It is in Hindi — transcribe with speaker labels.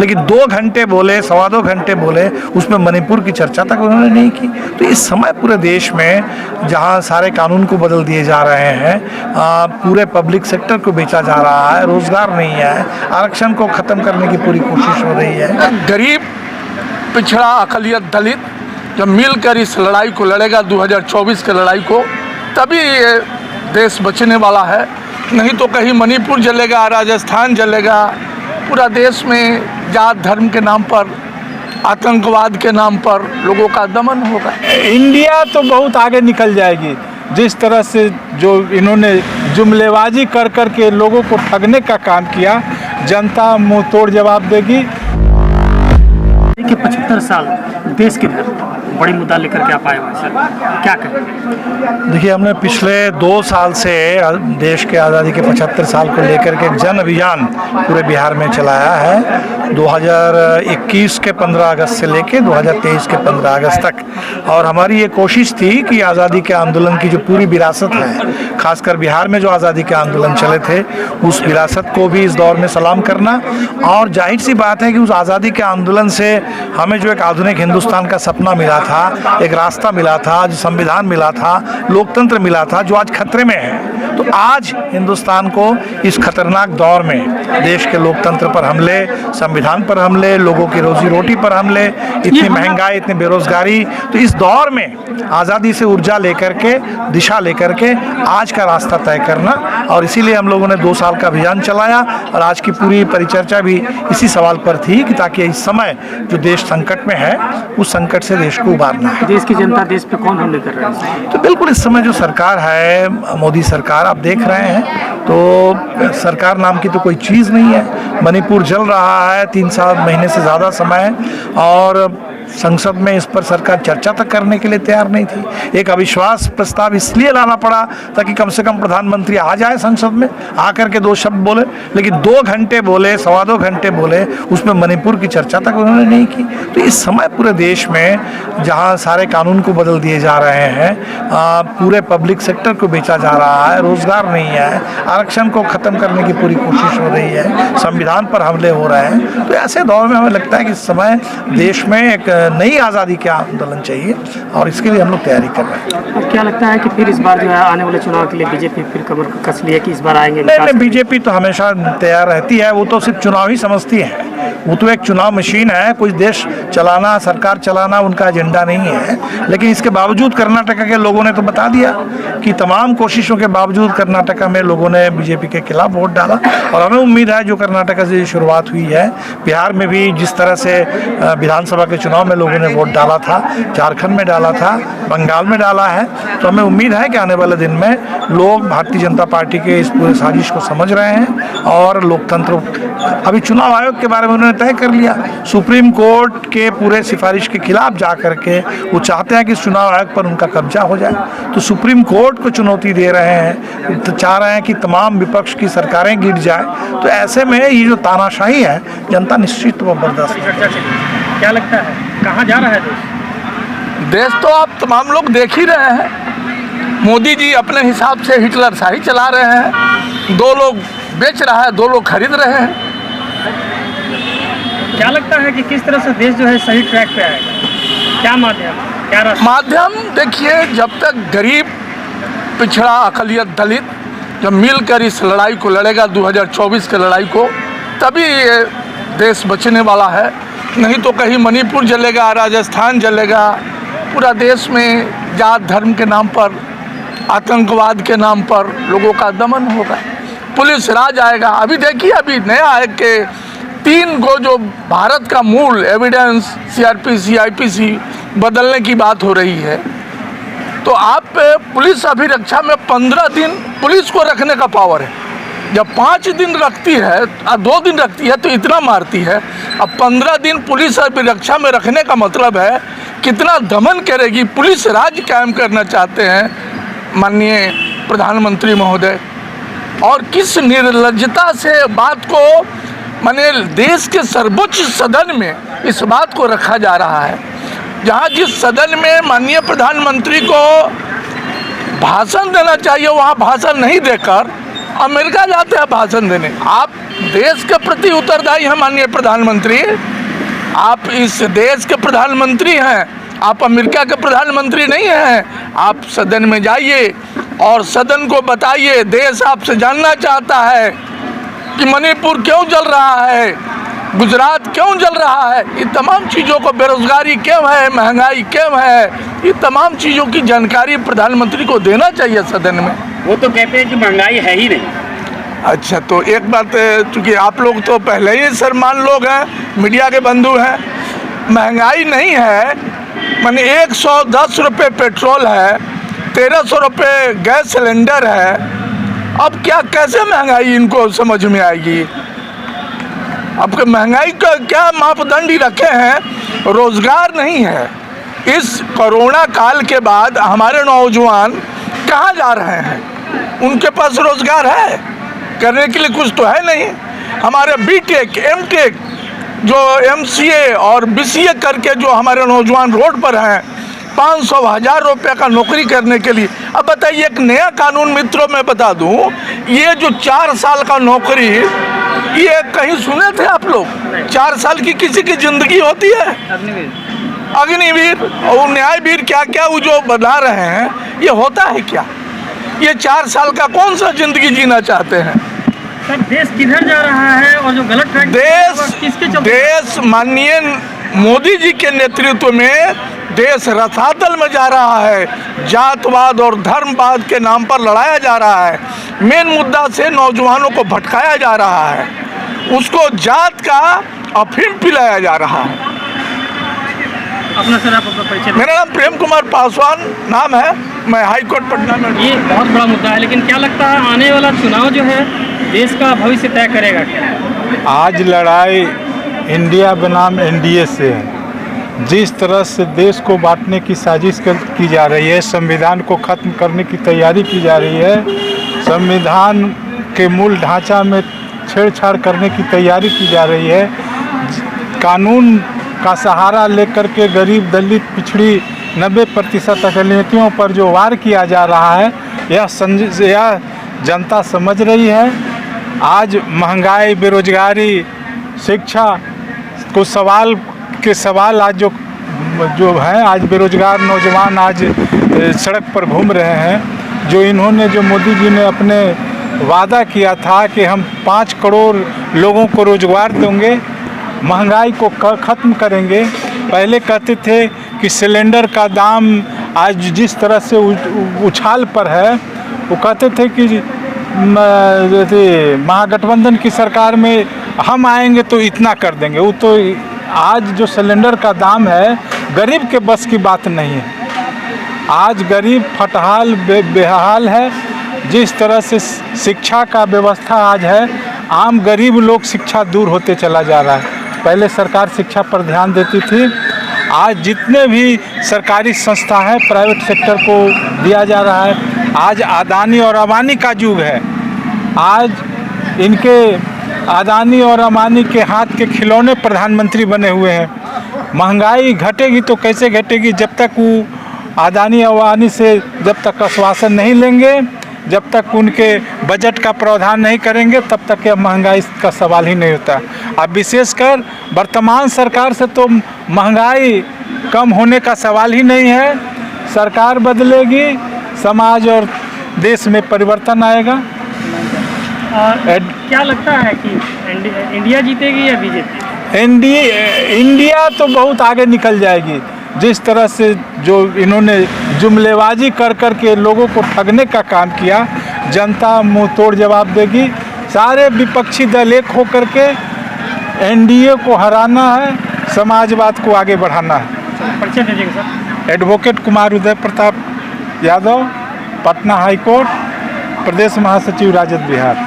Speaker 1: लेकिन 2 घंटे बोले, 2.25 घंटे बोले, उसमें मणिपुर की चर्चा तक उन्होंने नहीं की। तो इस समय पूरे देश में जहां सारे कानून को बदल दिए जा रहे हैं, पूरे पब्लिक सेक्टर को बेचा जा रहा है, रोजगार नहीं है, आरक्षण को खत्म करने की पूरी कोशिश हो रही है।
Speaker 2: गरीब, पिछड़ा, अकलियत, दलित जब मिलकर इस लड़ाई को लड़ेगा 2024 की लड़ाई को, तभी ये देश बचने वाला है। नहीं तो कहीं मणिपुर जलेगा, राजस्थान जलेगा, पूरा देश में जात धर्म के नाम पर, आतंकवाद के नाम पर लोगों का दमन होगा।
Speaker 3: इंडिया तो बहुत आगे निकल जाएगी। जिस तरह से जो इन्होंने जुमलेबाजी कर कर के लोगों को ठगने का काम किया, जनता मुंह तोड़ जवाब देगी।
Speaker 4: कि 75 साल देश के बड़ी मुद्दा लेकर के आप आए हुए सर, क्या कहें?
Speaker 1: देखिए, हमने पिछले 2 साल से देश के आज़ादी के 75 साल को लेकर के जन अभियान पूरे बिहार में चलाया है, 2021 के 15 अगस्त से लेकर 2023 के 15 अगस्त तक। और हमारी ये कोशिश थी कि आज़ादी के आंदोलन की जो पूरी विरासत है, खासकर बिहार में जो आज़ादी के आंदोलन चले थे, उस विरासत को भी इस दौर में सलाम करना। और जाहिर सी बात है कि उस आज़ादी के आंदोलन से हमें जो एक आधुनिक हिंदुस्तान का सपना मिला था, एक रास्ता मिला था, जो संविधान मिला था, लोकतंत्र मिला था, जो आज खतरे में है। तो आज हिंदुस्तान को इस खतरनाक दौर में देश के लोकतंत्र पर हमले, संविधान पर हमले, लोगों की रोजी रोटी पर हमले, इतनी महंगाई, इतनी बेरोजगारी, तो इस दौर में आज़ादी से ऊर्जा लेकर के, दिशा लेकर के आज का रास्ता तय करना। और इसीलिए हम लोगों ने 2 साल का अभियान चलाया और आज की पूरी परिचर्चा भी इसी सवाल पर थी कि ताकि इस समय जो देश संकट में है, उस संकट से देश को उबारना है।
Speaker 4: देश की जनता देश पे कौन हमले कर रहा है?
Speaker 1: तो बिल्कुल इस समय जो सरकार है, मोदी सरकार, आप देख रहे हैं, तो सरकार नाम की तो कोई चीज़ नहीं है। मणिपुर जल रहा है 3 महीने से ज़्यादा समय, और संसद में इस पर सरकार चर्चा तक करने के लिए तैयार नहीं थी। एक अविश्वास प्रस्ताव इसलिए लाना पड़ा ताकि कम से कम प्रधानमंत्री आ जाए संसद में, आकर के 2 शब्द बोले, लेकिन 2 घंटे बोले, 2.25 घंटे बोले, उसमें मणिपुर की चर्चा तक उन्होंने नहीं की। तो इस समय पूरे देश में जहां सारे कानून को बदल दिए जा रहे हैं, पूरे पब्लिक सेक्टर को बेचा जा रहा है, रोजगार नहीं है, आरक्षण को खत्म करने की पूरी कोशिश हो रही है, संविधान पर हमले हो रहे हैं, तो ऐसे दौर में हमें लगता है कि इस समय देश में एक नई आज़ादी का आंदोलन चाहिए और इसके लिए हम लोग तैयारी कर रहे हैं।
Speaker 4: अब क्या लगता है कि फिर इस बार जो है आने वाले चुनाव के लिए बीजेपी फिर कमर कस लिया कि इस बार आएंगे?
Speaker 1: नहीं, बीजेपी तो हमेशा तैयार रहती है। वो तो सिर्फ चुनाव ही समझती है, वो तो एक चुनाव मशीन है। कुछ देश चलाना, सरकार चलाना उनका एजेंडा नहीं है। लेकिन इसके बावजूद कर्नाटक के लोगों ने तो बता दिया कि तमाम कोशिशों के बावजूद कर्नाटक में लोगों ने बीजेपी के खिलाफ वोट डाला। और हमें उम्मीद है जो कर्नाटक से शुरुआत हुई है, बिहार में भी जिस तरह से विधानसभा के चुनाव में लोगों ने वोट डाला था, झारखंड में डाला था, बंगाल में डाला है, तो हमें उम्मीद है कि आने वाले दिन में लोग भारतीय जनता पार्टी के इस पूरे साजिश को समझ रहे हैं। और लोकतंत्र, अभी चुनाव आयोग के बारे में उन्होंने तय कर लिया, सुप्रीम कोर्ट के पूरे सिफारिश के खिलाफ जा करके वो चाहते हैं कि चुनाव आयोग पर उनका कब्जा हो जाए। तो सुप्रीम कोर्ट को चुनौती दे रहे हैं, तो चाह रहे हैं कि तमाम विपक्ष की सरकारें गिर जाए। तो ऐसे में ये जो तानाशाही है, जनता निश्चित व बर्दाश्त नहीं।
Speaker 4: क्या लगता है कहाँ जा रहा है
Speaker 2: देश? तो आप तमाम लोग देख ही रहे हैं। मोदी जी अपने हिसाब से हिटलर शाही चला रहे हैं, 2 लोग बेच रहा है, 2 लोग खरीद रहे हैं।
Speaker 4: क्या लगता है कि किस तरह से देश जो है सही ट्रैक पे आएगा? क्या माध्यम, क्या रास्ता?
Speaker 2: माध्यम देखिए, जब तक गरीब, पिछड़ा, अकलियत, दलित जब मिलकर इस लड़ाई को लड़ेगा 2024 की लड़ाई को, तभी ये देश बचने वाला है। नहीं तो कहीं मणिपुर जलेगा, राजस्थान जलेगा, पूरा देश में जात धर्म के नाम पर, आतंकवाद के नाम पर लोगों का दमन होगा, पुलिस राज आएगा। अभी देखिए, अभी नया है कि 3 गो जो भारत का मूल एविडेंस, CRPC, IPC बदलने की बात हो रही है। तो आप पुलिस अभिरक्षा में 15 दिन पुलिस को रखने का पावर है। जब 5 दिन रखती है, 2 दिन रखती है, तो इतना मारती है। अब 15 दिन पुलिस अभिरक्षा में रखने का मतलब है कितना दमन करेगी। पुलिस राज कायम करना चाहते हैं माननीय प्रधानमंत्री महोदय, और किस निर्लज्जता से बात को, माने देश के सर्वोच्च सदन में इस बात को रखा जा रहा है, जहां जिस सदन में माननीय प्रधानमंत्री को भाषण देना चाहिए, वहां भाषण नहीं देकर अमेरिका जाते हैं भाषण देने। आप देश के प्रति उत्तरदायी हैं माननीय प्रधानमंत्री, आप इस देश के प्रधानमंत्री हैं, आप अमेरिका के प्रधानमंत्री नहीं हैं। आप सदन में जाइए और सदन को बताइए, देश आपसे जानना चाहता है कि मणिपुर क्यों जल रहा है, गुजरात क्यों जल रहा है, ये तमाम चीज़ों को, बेरोजगारी क्यों है, महंगाई क्यों है, ये तमाम चीज़ों की जानकारी प्रधानमंत्री को देना चाहिए सदन में।
Speaker 4: वो तो कहते हैं कि महंगाई है ही नहीं।
Speaker 2: अच्छा, तो एक बात, चूँकि आप लोग तो पहले ही शर्मान लोग हैं, मीडिया के बंधु हैं, महंगाई नहीं है, माने 110 रुपये पेट्रोल है, 1300 रुपये गैस सिलेंडर है। अब क्या, कैसे महंगाई इनको समझ में आएगी? अब महंगाई का क्या मापदंड ही रखे हैं? रोजगार नहीं है। इस कोरोना काल के बाद हमारे नौजवान कहाँ जा रहे हैं? उनके पास रोजगार है करने के लिए? कुछ तो है नहीं। हमारे बीटेक, एमटेक, जो एमसीए और बीसीए करके जो हमारे नौजवान रोड पर हैं, 500-1000 रुपये का नौकरी करने के लिए। अब बताइए, एक नया कानून, मित्रों मैं बता दूं, ये जो 4 साल का नौकरी, ये कहीं सुने थे आप लोग? 4 साल की किसी की जिंदगी होती है? अग्निवीर और न्यायवीर, क्या क्या वो जो बना रहे हैं, ये होता है क्या? ये 4 साल का कौन सा जिंदगी जीना चाहते हैं?
Speaker 4: सर, देश किधर जा रहा है और जो गलत ट्रैक
Speaker 2: देश माननीय मोदी जी के नेतृत्व में देश रसातल में जा रहा है। जातवाद और धर्मवाद के नाम पर लड़ाया जा रहा है। मेन मुद्दा से नौजवानों को भटकाया जा रहा है, उसको जात का अफीम पिलाया जा रहा है।
Speaker 4: अपना सर, आप अपना परिचय।
Speaker 2: मेरा नाम प्रेम कुमार पासवान नाम है, मैं हाई कोर्ट पटना में।
Speaker 4: ये बहुत बड़ा मुद्दा है, लेकिन क्या लगता है आने वाला चुनाव जो है देश का भविष्य तय करेगा क्या?
Speaker 3: आज लड़ाई इंडिया बनाम एनडीए से है। जिस तरह से देश को बांटने की साजिश की जा रही है, संविधान को ख़त्म करने की तैयारी की जा रही है, संविधान के मूल ढांचा में छेड़छाड़ करने की तैयारी की जा रही है, कानून का सहारा लेकर के गरीब, दलित, पिछड़ी 90% अकलियतों पर जो वार किया जा रहा है, यह जनता समझ रही है। आज महंगाई, बेरोजगारी, शिक्षा को सवाल आज जो है, आज बेरोजगार नौजवान आज सड़क पर घूम रहे हैं। जो इन्होंने, जो मोदी जी ने अपने वादा किया था कि हम 5 करोड़ लोगों को रोजगार देंगे, महंगाई को ख़त्म करेंगे। पहले कहते थे कि सिलेंडर का दाम आज जिस तरह से उछाल पर है, वो कहते थे कि महागठबंधन की सरकार में हम आएंगे तो इतना कर देंगे। वो तो आज जो सिलेंडर का दाम है, गरीब के बस की बात नहीं है। आज गरीब फटहाल बेहाल है। जिस तरह से शिक्षा का व्यवस्था आज है, आम गरीब लोग शिक्षा दूर होते चला जा रहा है। पहले सरकार शिक्षा पर ध्यान देती थी, आज जितने भी सरकारी संस्था हैं प्राइवेट सेक्टर को दिया जा रहा है। आज अदानी और अंबानी का युग है। आज इनके अदानी और अंबानी के हाथ के खिलौने प्रधानमंत्री बने हुए हैं। महंगाई घटेगी तो कैसे घटेगी? जब तक वो अदानी अंबानी से जब तक आश्वासन नहीं लेंगे, जब तक उनके बजट का प्रावधान नहीं करेंगे, तब तक यह महंगाई का सवाल ही नहीं होता। अब विशेषकर वर्तमान सरकार से तो महंगाई कम होने का सवाल ही नहीं है। सरकार बदलेगी, समाज और देश में परिवर्तन आएगा।
Speaker 4: क्या लगता है कि इंडिया जीतेगी या बीजेपी?
Speaker 3: इंडिया तो बहुत आगे निकल जाएगी। जिस तरह से जो इन्होंने जुमलेबाजी कर के लोगों को ठगने का काम किया, जनता मुंह तोड़ जवाब देगी। सारे विपक्षी दल एक होकर के एनडीए को हराना है, समाजवाद को आगे बढ़ाना है।
Speaker 4: परिचय दीजिएगा sir.
Speaker 3: Advocate Kumar Uday Pratap Yadav, Patna high court, प्रदेश महासचिव राजद बिहार।